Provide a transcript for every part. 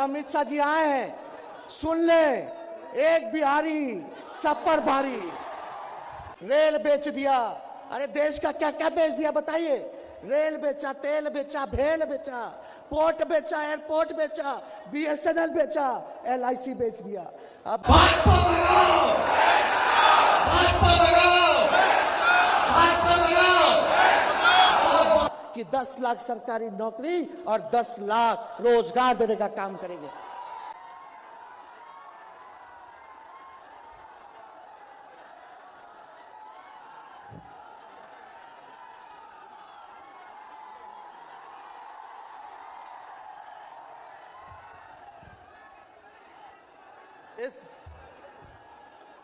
अमित शाह जी आए हैं, सुन ले, एक बिहारी सब पर भारी। रेल बेच दिया, अरे देश का क्या क्या बेच दिया बताइए। रेल बेचा, तेल बेचा, भेल बेचा, पोर्ट बेचा, एयरपोर्ट बेचा, बीएसएनएल बेचा, एलआईसी बेच दिया। अब भाजपा भगाओ, भाजपा भगाओ, भाजपा भगाओ कि 10 लाख सरकारी नौकरी और 10 लाख रोजगार देने का काम करेंगे।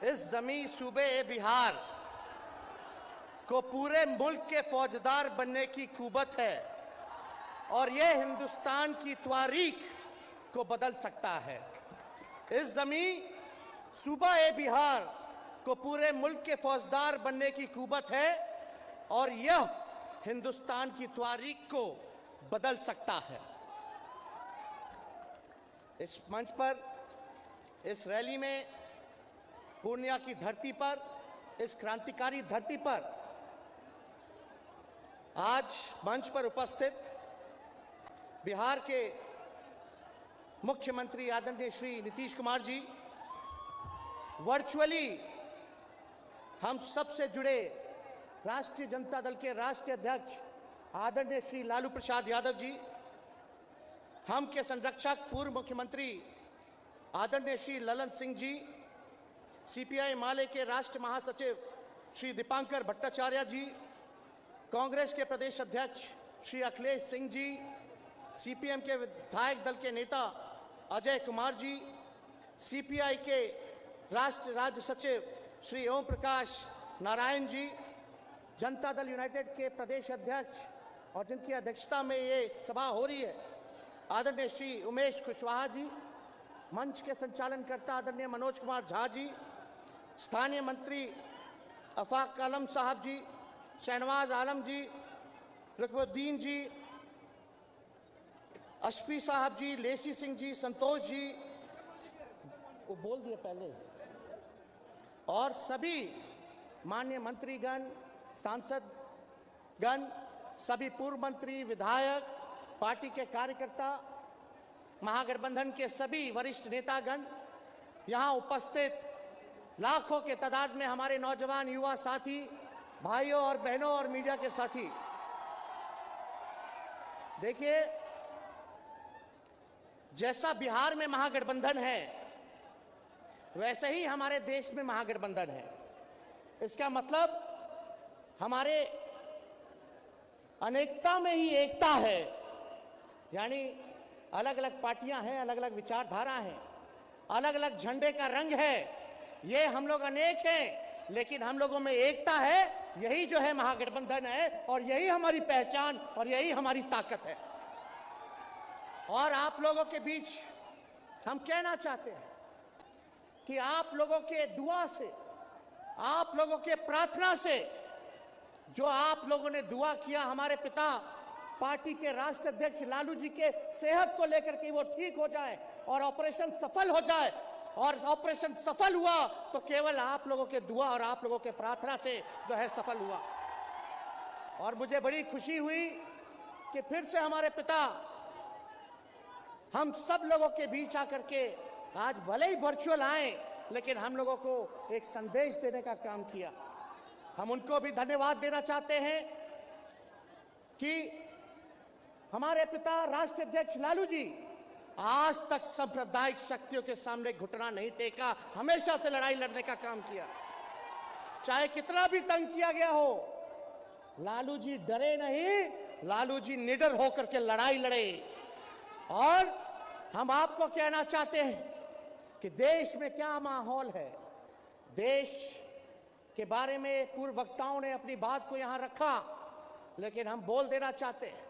इस जमी सूबे बिहार को पूरे मुल्क के फौजदार बनने की कुवत है और यह हिंदुस्तान की तारीख को बदल सकता है। इस जमी सूबा बिहार को पूरे मुल्क के फौजदार बनने की कुवत है और यह हिंदुस्तान की तारीख को बदल सकता है। इस मंच पर, इस रैली में, पूर्णिया की धरती पर, इस क्रांतिकारी धरती पर आज मंच पर उपस्थित बिहार के मुख्यमंत्री आदरणीय श्री नीतीश कुमार जी, वर्चुअली हम सबसे जुड़े राष्ट्रीय जनता दल के राष्ट्रीय अध्यक्ष आदरणीय श्री लालू प्रसाद यादव जी, हम के संरक्षक पूर्व मुख्यमंत्री आदरणीय श्री ललन सिंह जी, सीपीआई माले के राष्ट्र महासचिव श्री दीपांकर भट्टाचार्य जी, कांग्रेस के प्रदेश अध्यक्ष श्री अखिलेश सिंह जी, सीपीएम के विधायक दल के नेता अजय कुमार जी, सीपीआई के राष्ट्र राज्य सचिव श्री ओम प्रकाश नारायण जी, जनता दल यूनाइटेड के प्रदेश अध्यक्ष और जिनकी अध्यक्षता में ये सभा हो रही है आदरणीय श्री उमेश कुशवाहा जी, मंच के संचालनकर्ता आदरणीय मनोज कुमार झा जी, स्थानीय मंत्री अफाक आलम साहब जी, शहनवाज आलम जी, रुकनुद्दीन जी, अशफी साहब जी, लेसी सिंह जी, संतोष जी, वो बोल दिए पहले, और सभी माननीय मंत्रीगण, सांसदगण, सभी पूर्व मंत्री, विधायक, पार्टी के कार्यकर्ता, महागठबंधन के सभी वरिष्ठ नेतागण, यहां उपस्थित लाखों के तादाद में हमारे नौजवान युवा साथी, भाइयों और बहनों और मीडिया के साथी, देखिए जैसा बिहार में महागठबंधन है वैसे ही हमारे देश में महागठबंधन है। इसका मतलब हमारे अनेकता में ही एकता है, यानी अलग अलग पार्टियां हैं, अलग अलग विचारधारा हैं, अलग अलग झंडे का रंग है, ये हम लोग अनेक हैं लेकिन हम लोगों में एकता है। यही जो है महागठबंधन है और यही हमारी पहचान और यही हमारी ताकत है। और आप लोगों के बीच हम कहना चाहते हैं कि आप लोगों के दुआ से, आप लोगों के प्रार्थना से, जो आप लोगों ने दुआ किया हमारे पिता पार्टी के राष्ट्रीय अध्यक्ष लालू जी के सेहत को लेकर के वो ठीक हो जाए और ऑपरेशन सफल हो जाए, और ऑपरेशन सफल हुआ तो केवल आप लोगों के दुआ और आप लोगों के प्रार्थना से जो है सफल हुआ। और मुझे बड़ी खुशी हुई कि फिर से हमारे पिता हम सब लोगों के बीच आकर के आज भले ही वर्चुअल आए लेकिन हम लोगों को एक संदेश देने का काम किया। हम उनको भी धन्यवाद देना चाहते हैं कि हमारे पिता राष्ट्रीय अध्यक्ष लालू जी आज तक सांप्रदायिक शक्तियों के सामने घुटना नहीं टेका, हमेशा से लड़ाई लड़ने का काम किया। चाहे कितना भी तंग किया गया हो, लालू जी डरे नहीं, लालू जी निडर होकर के लड़ाई लड़े। और हम आपको कहना चाहते हैं कि देश में क्या माहौल है, देश के बारे में पूर्व वक्ताओं ने अपनी बात को यहां रखा, लेकिन हम बोल देना चाहते हैं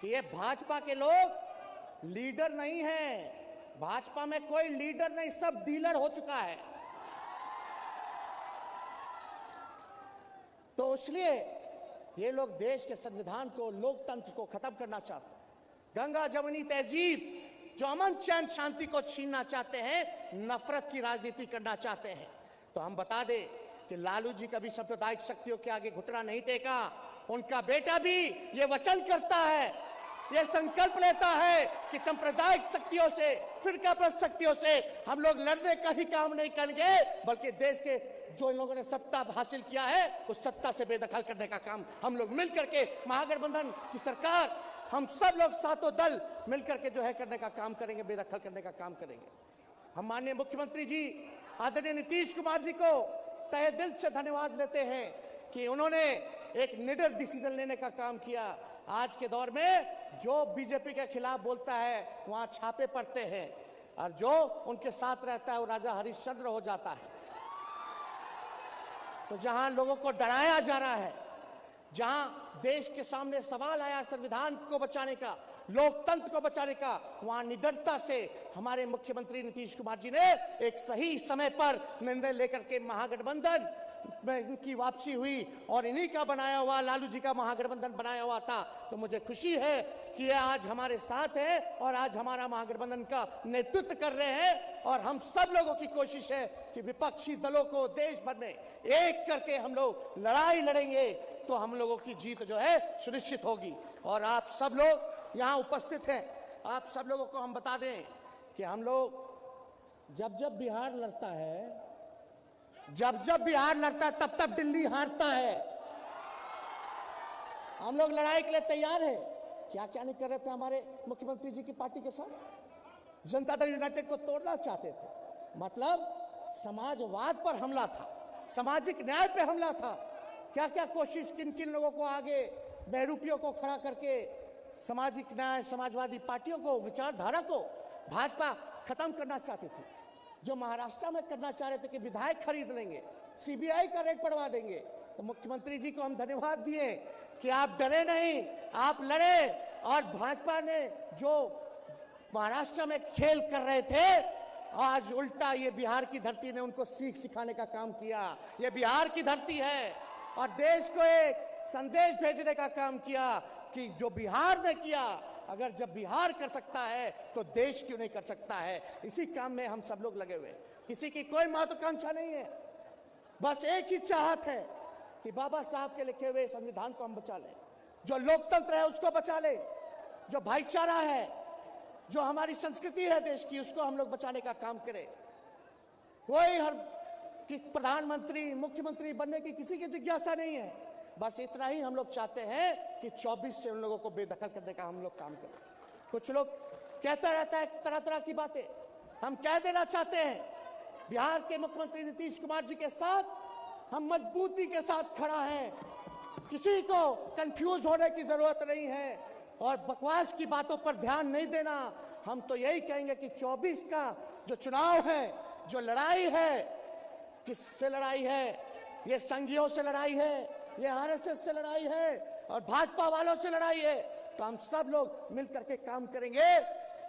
कि ये भाजपा के लोग लीडर नहीं है, भाजपा में कोई लीडर नहीं, सब डीलर हो चुका है। तो इसलिए ये लोग देश के संविधान को, लोकतंत्र को खत्म करना चाहते हैं। गंगा जमुनी तहजीब जो अमन चैन शांति को छीनना चाहते हैं, नफरत की राजनीति करना चाहते हैं। तो हम बता दें कि लालू जी कभी सांप्रदायिक शक्तियों के आगे घुटना नहीं टेका। उनका बेटा भी ये वचन करता है, ये संकल्प लेता है कि सांप्रदायिक शक्तियों से, फिरकाप्रस्त शक्तियों से हम लोग लड़ने का ही काम नहीं करेंगे, बल्कि देश के जो इन लोगों ने सत्ता हासिल किया है उस सत्ता से बेदखल करने का काम हम लोग मिलकर के, महागठबंधन की सरकार, हम सब लोग सातों दल मिलकर के जो है करने का काम करेंगे, बेदखल करने का काम करेंगे। हम माननीय मुख्यमंत्री जी आदरणीय नीतीश कुमार जी को तहे दिल से धन्यवाद देते हैं कि उन्होंने एक निडर डिसीजन लेने का काम किया। आज के दौर में जो बीजेपी के खिलाफ बोलता है वहां छापे पड़ते हैं, और जो उनके साथ रहता है वो राजा हरिश्चंद्र हो जाता है। तो जहां लोगों को डराया जा रहा है, जहां देश के सामने सवाल आया संविधान को बचाने का, लोकतंत्र को बचाने का, वहां निडरता से हमारे मुख्यमंत्री नीतीश कुमार जी ने एक सही समय पर निर्णय लेकर के महागठबंधन में इनकी वापसी हुई और इन्हीं का बनाया हुआ, लालू जी का महागठबंधन बनाया हुआ था। तो मुझे खुशी है कि ये आज हमारे साथ है और आज हमारा महागठबंधन का नेतृत्व कर रहे हैं। और हम सब लोगों की कोशिश है कि विपक्षी दलों को देश भर में एक करके हम लोग लड़ाई लड़ेंगे, तो हम लोगों की जीत जो है सुनिश्चित होगी। और आप सब लोग यहाँ उपस्थित हैं, आप सब लोगों को हम बता दें कि हम लोग जब बिहार लड़ता है, जब बिहार लड़ता है तब तब दिल्ली हारता है। हम लोग लड़ाई के लिए तैयार है। क्या क्या नहीं कर रहे थे हमारे मुख्यमंत्री जी की पार्टी के साथ, जनता दल यूनाइटेड को तोड़ना चाहते थे, मतलब समाजवाद पर हमला था, सामाजिक न्याय पे हमला था। क्या क्या कोशिश किन किन लोगों को आगे बहरूपियों को खड़ा करके सामाजिक न्याय, समाजवादी पार्टियों को, विचारधारा को भाजपा खत्म करना चाहती थी। जो महाराष्ट्र में करना चाह रहे थे कि विधायक खरीद लेंगे, सीबीआई का रेड पड़वा देंगे, तो मुख्यमंत्री जी को हम धन्यवाद दिए कि आप डरे नहीं, आप लड़े। और भाजपा ने जो महाराष्ट्र में खेल कर रहे थे, आज उल्टा ये बिहार की धरती ने उनको सीख सिखाने का काम किया। ये बिहार की धरती है और देश को एक संदेश भेजने का काम किया कि जो बिहार ने किया, अगर जब बिहार कर सकता है तो देश क्यों नहीं कर सकता है। इसी काम में हम सब लोग लगे हुए, किसी की कोई महत्वाकांक्षा नहीं है, बस एक ही चाहत है कि बाबा साहब के लिखे हुए संविधान को हम बचा लें, जो लोकतंत्र है उसको बचा ले, जो भाईचारा है, जो हमारी संस्कृति है देश की, उसको हम लोग बचाने का काम करें। कोई हर कि प्रधानमंत्री, मुख्यमंत्री बनने की किसी की जिज्ञासा नहीं है, बस इतना ही हम लोग चाहते हैं कि 24 से उन लोगों को बेदखल करने का हम लोग काम करें। कुछ लोग कहता रहता है तरह तरह की बातें, हम कह देना चाहते हैं बिहार के मुख्यमंत्री नीतीश कुमार जी के साथ हम मजबूती के साथ खड़ा हैं, किसी को कंफ्यूज होने की जरूरत नहीं है और बकवास की बातों पर ध्यान नहीं देना। हम तो यही कहेंगे कि 24 का जो चुनाव है, जो लड़ाई है, किससे लड़ाई है? ये संघियों से लड़ाई है, ये आरएसएस से लड़ाई है और भाजपा वालों से लड़ाई है। तो हम सब लोग मिलकर के काम करेंगे।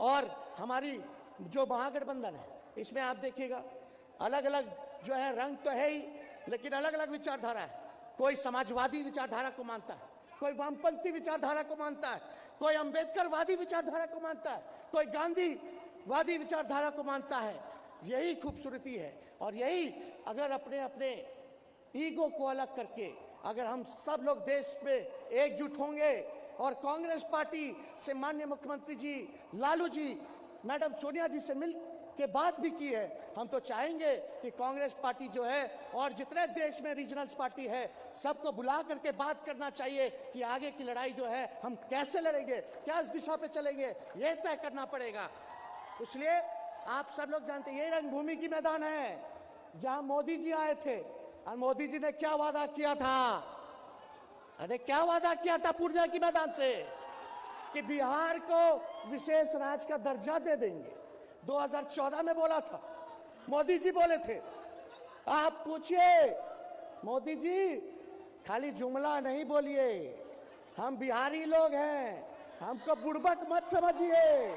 और हमारी जो महागठबंधन है, इसमें आप देखिएगा अलग अलग जो है रंग तो है ही, लेकिन अलग अलग विचारधारा है। कोई समाजवादी विचारधारा को मानता है, कोई वामपंथी विचारधारा को मानता है, कोई अंबेडकरवादी विचारधारा को मानता है, कोई गांधीवादी विचारधारा को मानता है। यही खूबसूरती है। और यही अगर अपने अपने ईगो को अलग करके अगर हम सब लोग देश में एकजुट होंगे और कांग्रेस पार्टी से माननीय मुख्यमंत्री जी, लालू जी, मैडम सोनिया जी से मिल के बात भी की है, हम तो चाहेंगे कि कांग्रेस पार्टी जो है और जितने देश में रीजनल्स पार्टी है सबको बुला करके बात करना चाहिए कि आगे की लड़ाई जो है हम कैसे लड़ेंगे, क्या इस दिशा पे चलेंगे, ये तय करना पड़ेगा। इसलिए आप सब लोग जानते हैं ये रंगभूमि की मैदान है जहां मोदी जी आए थे और मोदी जी ने क्या वादा किया था, अरे क्या वादा किया था पूर्णिया की मैदान से कि बिहार को विशेष राज्य का दर्जा दे देंगे। 2014 में बोला था, मोदी जी बोले थे। आप पूछिए मोदी जी, खाली जुमला नहीं बोलिए, हम बिहारी लोग हैं, हमको बुड़बक मत समझिए।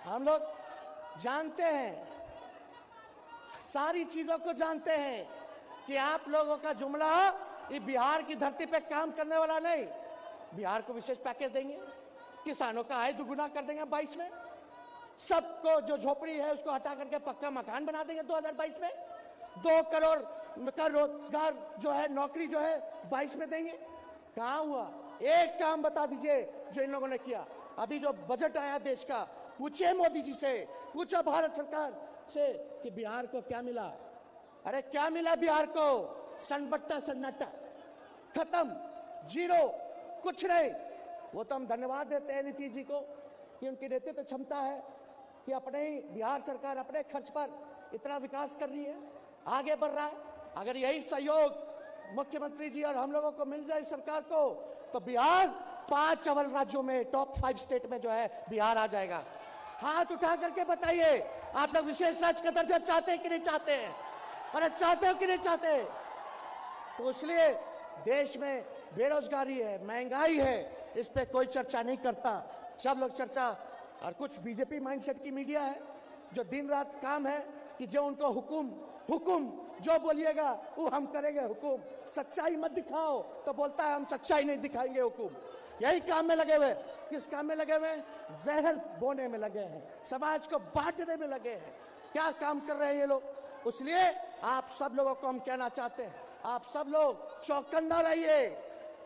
हम लोग जानते हैं, सारी चीजों को जानते हैं कि आप लोगों का जुमला ये बिहार की धरती पे काम करने वाला नहीं। बिहार को विशेष पैकेज देंगे, किसानों का आय दुगुना कर देंगे 22 में। सबको जो झोपड़ी है उसको हटा करके पक्का मकान बना देंगे 2022 में। 2 करोड़ का रोजगार जो है, नौकरी जो है 22 में देंगे। कहां हुआ? एक काम बता दीजिए जो इन लोगों ने किया। अभी जो बजट आया देश का, पूछिए मोदी जी से, पूछो भारत सरकार से कि बिहार को क्या मिला। अरे क्या मिला बिहार को? सन्नाटा सन्नाटा, खत्म, जीरो, कुछ नहीं। वो तो हम धन्यवाद देते हैं नीतीश जी को कि उनकी नेतृत्व क्षमता है कि अपने ही बिहार सरकार अपने खर्च पर इतना विकास कर रही है, आगे बढ़ रहा है। अगर यही सहयोग मुख्यमंत्री जी और हम लोगों को मिल जाए सरकार को, तो बिहार 5 अव्वल राज्यों में, टॉप 5 स्टेट में जो है बिहार आ जाएगा। हाथ उठा करके बताइए, आप लोग विशेष राज्य का दर्जा चाहते हैं कि नहीं चाहते हैं? अरे चाहते हो कि नहीं चाहते? तो इसलिए देश में बेरोजगारी है, महंगाई है, इस पे कोई चर्चा नहीं करता। सब लोग चर्चा, और कुछ बीजेपी माइंडसेट की मीडिया है जो दिन रात काम है कि जो उनको हुकुम जो बोलिएगा वो हम करेंगे, हुकुम। सच्चाई मत दिखाओ तो बोलता है हम सच्चाई नहीं दिखाएंगे, हुकुम। यही काम में लगे हुए। किस काम में लगे हुए? जहर बोने में लगे हैं, समाज को बांटने में लगे हैं। क्या काम कर रहे हैं ये लोग? इसलिए आप सब लोगों को हम कहना चाहते हैं, आप सब लोग चौकन्ना रहिए।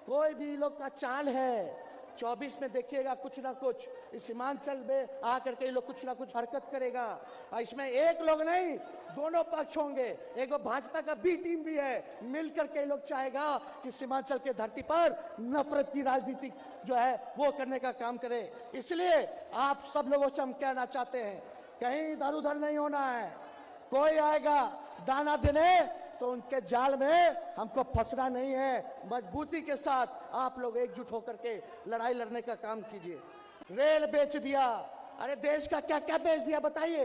कोई भी लोग का चाल है 24 में देखिएगा कुछ ना कुछ इस सीमांचल में आकर के लोग कुछ ना कुछ हरकत करेगा। और इसमें एक लोग नहीं, दोनों पक्ष होंगे। एक भाजपा का बी टीम भी है, मिलकर के लोग चाहेगा कि सीमांचल के धरती पर नफरत की राजनीति जो है वो करने का काम करे। इसलिए आप सब लोगों से हम कहना चाहते हैं, कहीं इधर उधर नहीं होना है। कोई आएगा दाना देने तो उनके जाल में हमको फंसना नहीं है। मजबूती के साथ आप लोग एकजुट होकर के लड़ाई लड़ने का काम कीजिए। रेल बेच दिया, अरे देश का क्या क्या बेच दिया बताइए?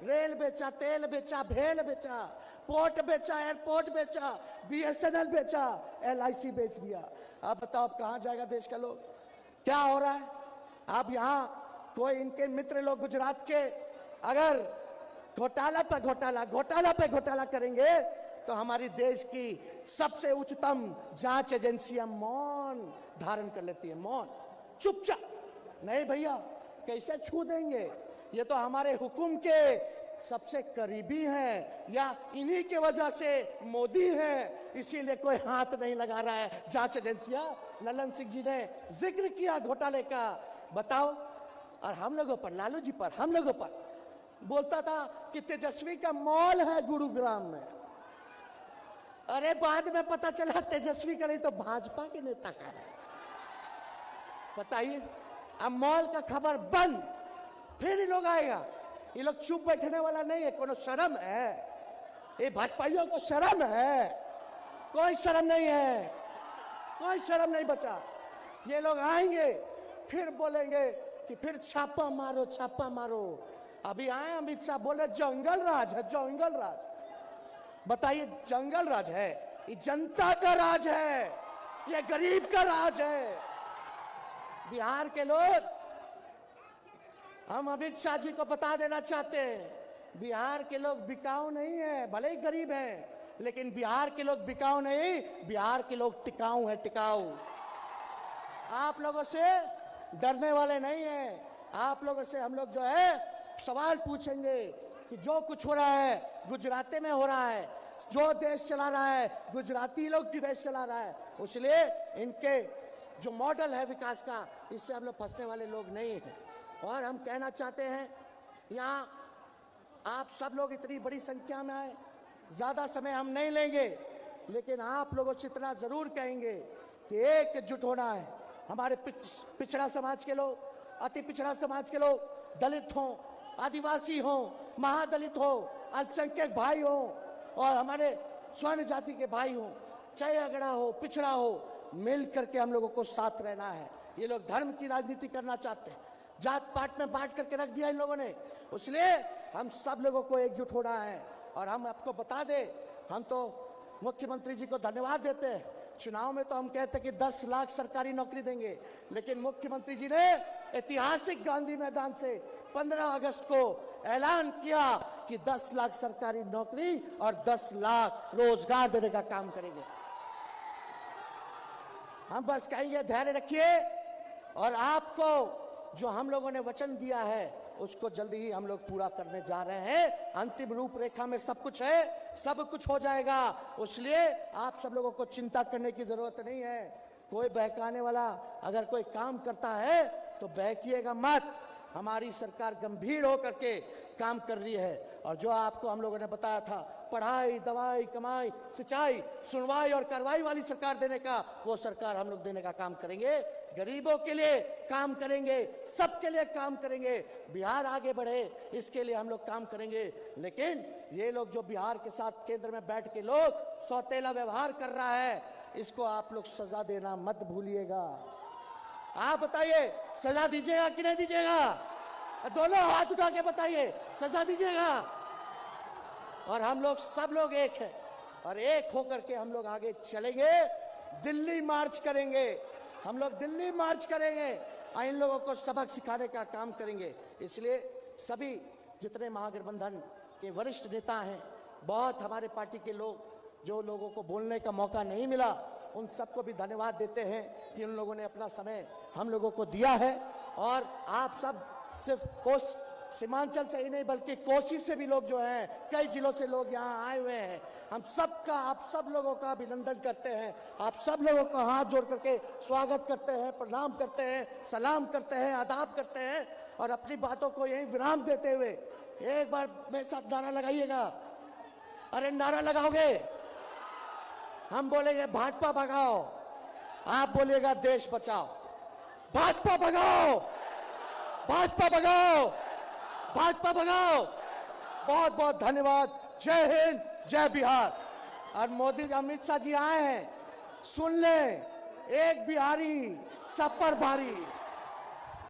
रेल बेचा, तेल बेचा, भेल बेचा, पोर्ट बेचा, एयरपोर्ट बेचा, BSNL बेचा, LIC बेच दिया। अब बताओ अब कहां जाएगा देश का लोग? क्या हो रहा है? अब यहाँ कोई इनके मित्र लोग गुजरात के अगर घोटाला पे घोटाला करेंगे तो हमारी देश की सबसे उच्चतम जांच एजेंसियां मौन धारण कर लेती है, मौन, चुपचाप। नहीं भैया, कैसे छू देंगे? ये तो हमारे हुकुम के सबसे करीबी हैं, या इन्हीं के वजह से मोदी हैं, इसीलिए कोई हाथ नहीं लगा रहा है। जांच एजेंसियां, ललन सिंह जी ने जिक्र किया घोटाले का, बताओ। और हम लोगों पर, लालू जी पर, हम लोगों पर बोलता था कि तेजस्वी का मॉल है गुरुग्राम में। अरे बाद में पता चला तेजस्वी का नहीं तो भाजपा के नेता का है। बताइए, अब मॉल का खबर बंद, फिर ये लोग आएगा। ये लोग चुप बैठने वाला नहीं है। कोनो शर्म है? ये भाजपाइयों को शर्म है? कोई शर्म नहीं है, कोई शर्म नहीं बचा। ये लोग आएंगे फिर बोलेंगे कि फिर छापा मारो, छापा मारो। अभी आए अमित शाह बोले जंगल राज है, जंगल राज। बताइए, जंगल राज है? ये जनता का राज है, ये गरीब का राज है। बिहार के लोग, हम अमित शाह जी को बता देना चाहते हैं, बिहार के लोग बिकाऊ नहीं है। भले ही गरीब हैं, लेकिन बिहार के लोग बिकाऊ नहीं, बिहार के लोग टिकाऊ है, टिकाऊ। आप लोगों से डरने वाले नहीं हैं। आप लोगों से हम लोग जो है सवाल पूछेंगे कि जो कुछ हो रहा है गुजराती में हो रहा है, जो देश चला रहा है गुजराती लोग की देश चला रहा है। इसलिए इनके जो मॉडल है विकास का, इससे हम लोग फंसने वाले लोग नहीं हैं। और हम कहना चाहते हैं, यहाँ आप सब लोग इतनी बड़ी संख्या में आए, ज्यादा समय हम नहीं लेंगे, लेकिन आप लोगों से इतना जरूर कहेंगे कि एकजुट होना है। हमारे पिछड़ा समाज के लोग, अति पिछड़ा समाज के लोग, दलित हों, आदिवासी हों, महादलित हो, अल्पसंख्यक भाई हो, और हमारे स्वर्ण जाति के भाई हों, चाहे अगड़ा हो, पिछड़ा हो, मिल करके हम लोगों को साथ रहना है। ये लोग धर्म की राजनीति करना चाहते हैं, जात पात में बांट करके रख दिया इन लोगों ने। इसलिए हम सब लोगों को एकजुट होना है। और हम आपको बता दें, हम तो मुख्यमंत्री जी को धन्यवाद देते हैं। चुनाव में तो हम कहते कि 10 लाख सरकारी नौकरी देंगे, लेकिन मुख्यमंत्री जी ने ऐतिहासिक गांधी मैदान से 15 अगस्त को ऐलान किया कि 10 लाख सरकारी नौकरी और 10 लाख रोजगार देने का काम करेंगे। हम बस कहेंगे धैर्य रखिए, और आपको जो हम लोगों ने वचन दिया है उसको जल्दी ही हम लोग पूरा करने जा रहे हैं। अंतिम रूपरेखा में सब कुछ है, सब कुछ हो जाएगा। इसलिए आप सब लोगों को चिंता करने की जरूरत नहीं है। कोई बहकाने वाला अगर कोई काम करता है तो बहकिएगा मत। हमारी सरकार गंभीर होकर के काम कर रही है। और जो आपको हम लोगों ने बताया था, पढ़ाई, दवाई, कमाई, सिंचाई, सुनवाई और कार्रवाई वाली सरकार देने का, वो सरकार हम लोग देने का काम करेंगे। गरीबों के लिए काम करेंगे, सबके लिए काम करेंगे। बिहार आगे बढ़े इसके लिए हम लोग काम करेंगे। लेकिन ये लोग जो बिहार के साथ केंद्र में बैठ के लोग सौतेला व्यवहार कर रहा है, इसको आप लोग सजा देना मत भूलिएगा। आप बताइए, सजा दीजिएगा कि नहीं दीजिएगा? दोनों हाथ उठा के बताइए, सजा दीजिएगा? और हम लोग सब लोग एक हैं और एक होकर के हम लोग आगे चलेंगे। दिल्ली मार्च करेंगे, हम लोग दिल्ली मार्च करेंगे और इन लोगों को सबक सिखाने का काम करेंगे। इसलिए सभी जितने महागठबंधन के वरिष्ठ नेता हैं, बहुत हमारे पार्टी के लोग जो लोगों को बोलने का मौका नहीं मिला, उन सबको भी धन्यवाद देते हैं कि उन लोगों ने अपना समय हम लोगों को दिया है। और आप सब सिर्फ सीमांचल से ही नहीं बल्कि कोसी से भी लोग जो हैं, कई जिलों से लोग यहाँ आए हुए हैं। हम सबका, आप सब लोगों का अभिनंदन करते हैं। आप सब लोगों को हाथ जोड़ करके स्वागत करते हैं, प्रणाम करते हैं, सलाम करते हैं, आदाब करते हैं। और अपनी बातों को यही विराम देते हुए एक बार मेरे साथ नारा लगाइएगा। अरे नारा लगाओगे? हम बोलेंगे भाजपा भगाओ, आप बोलिएगा देश बचाओ। भाजपा भगाओ, भाजपा भगाओ, भाजपा भगाओ। बहुत बहुत धन्यवाद। जय हिंद, जय बिहार। और मोदी जी, अमित शाह जी आए हैं, सुन लें, एक बिहारी सब पर भारी।